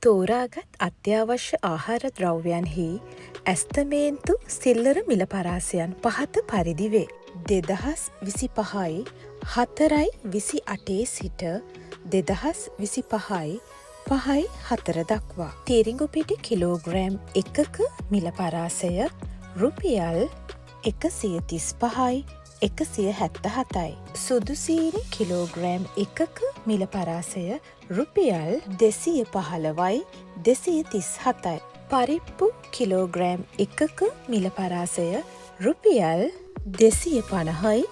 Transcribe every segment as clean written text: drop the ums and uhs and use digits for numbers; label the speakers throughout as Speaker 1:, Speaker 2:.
Speaker 1: තෝරාගත් අත්‍යවශ්‍ය ආහාර ද්‍රව්‍යයන්හි ඇස්තමේන්තු සිල්ලර මිල පරාසයන් පහත පරිදි වේ. 2025යි 4/28 සිට 2025යි 5/4 දක්වා. තීරිඟු පිටි කිලෝග්‍රෑම් 1ක මිල පරාසය රුපියල් 135යි 177යි. සුදු සීනි කිලෝග්‍රෑම් 1ක මිල පරාසය රුපියල් 215යි 237යි. පරිප්පු කිලෝග්‍රෑම් 1ක මිල පරාසය රුපියල් 250යි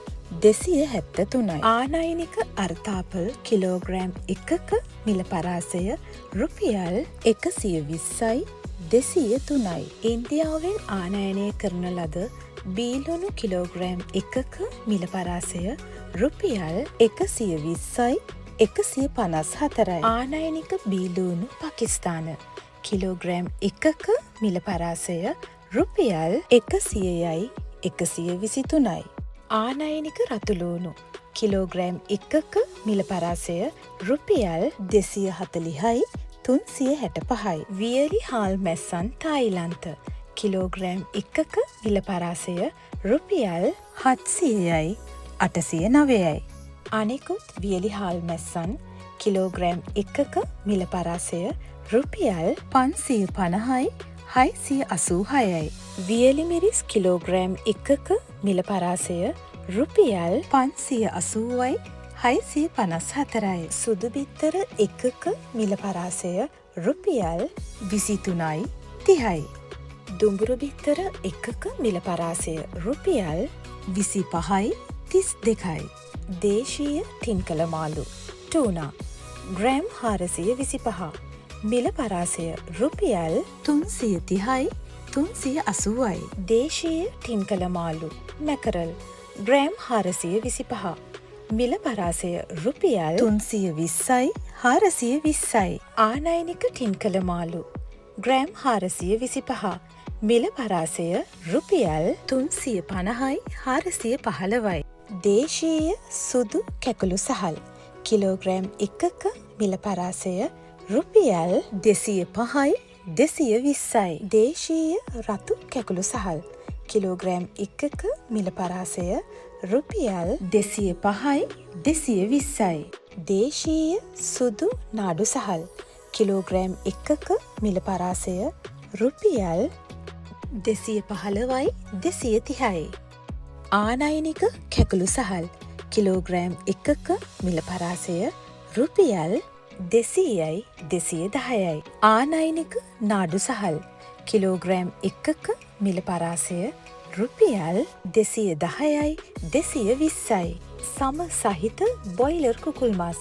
Speaker 1: 273යි. ආනයනික අර්තාපල් කිලෝග්‍රෑම් 1ක මිල පරාසය රුපියල් 120යි 203යි. ඉන්දියාවෙන් ආනයනය කරන ලද බීලුණු කිලෝග්‍රෑම් 1ක මිල පරාසය රුපියල් 120යි 154යි. ආනයනික බීලුණු පාකිස්තාන කිලෝග්‍රෑම් 1ක මිල පරාසය රුපියල් 100යි 123යි. ආනයනික රතුලූණු කිලෝග්‍රෑම් 1ක මිල පරාසය රුපියල් 240යි 365යි. වියලි හාල් මැස්සන් තායිලන්ත කිලෝග්‍රෑම් 1ක මිල පරාසය රුපියල් 700යි 809යි. අනෙකුත් වියලි හාල් මැස්සන් කිලෝග්‍රෑම් 1ක මිල පරාසය රුපියල් 550යි 686යි. වියලි මිරිස් කිලෝග්‍රෑම් 1ක මිල පරාසය රුපියල් 580යි 654යි. සුදු බිත්තර 1ක මිල පරාසය රුපියල් 23යි 30යි. දුඹුරු බිත්තර 1ක මිල පරාසය රුපියල් 25යි 32යි. දේශීය තින්කල මාළු ටූනා ග්‍රෑම් 425 මිල පරාසය රුපියල් 330යි 380යි. දේශීය තින්කල මාළු මැකරල් ග්‍රෑම් 425 මිල පරාසය රුපියල් 320යි 420යි. ආනයනික තින්කල මාළු ග්‍රෑම් 425 මිල පරාසය රුපියල් 350යි 415යි. දේශීය සුදු කැකුළු සහල් කිලෝග්‍රෑම් 1ක මිල පරාසය රුපියල් 205යි 220යි. දේශීය රතු කැකුළු සහල් කිලෝග්‍රෑම් 1ක මිල පරාසය රුපියල් 205යි 220යි. දේශීය සුදු නාඩු සහල් කිලෝග්‍රෑම් 1ක මිල පරාසය රුපියල් 215යි 230යි. ආනයනික කැකුළු සහල් කිලෝග්‍රෑම් 1ක මිල පරාසය රුපියල් 200යි 210යි. ආනයනික නාඩු සහල් කිලෝග්‍රෑම් 1ක මිල පරාසය රුපියල් 210යි 220යි. සම සහිත බොයිලර් කුකුල් මස්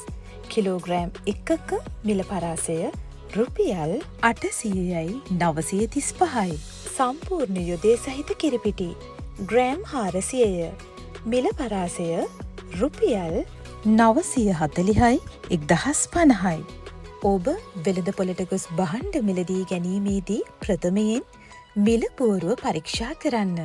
Speaker 1: කිලෝග්‍රෑම් 1ක මිල පරාසය රුපියල් 800යි 935යි. සම්පූර්ණ යොදේ සහිත කිරිපිටි ග්‍රෑම් 400ය මිල පරාසය රුපියල් 940යි 1050යි. ඔබ වෙළඳපොළට ගොස් භාණ්ඩ මිලදී ගැනීමේදී ප්‍රථමයෙන් මිල පුවරුව පරීක්ෂා කරන්න.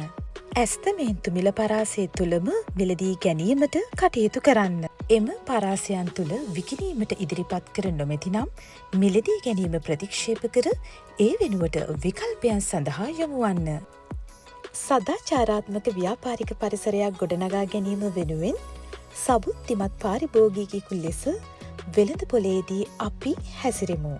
Speaker 1: ඇස්තමේන්තු මිල පරාසය තුළම මිලදී ගැනීමට කටයුතු කරන්න. එම පරාසයන් තුළ විකිණීමට ඉදිරිපත් කර නොමැති නම් මිලදී ගැනීම ප්‍රතික්ෂේප කර ඒ වෙනුවට විකල්පයන් සඳහා යොමු වන්න. සදාචාරාත්මක ව්‍යාපාරික පරිසරයක් ගොඩනගා ගැනීම වෙනුවෙන් සබුද්ධිමත් පාරිභෝගිකයෙකු ලෙස වෙළඳපොලේදී අපි හැසිරෙමු.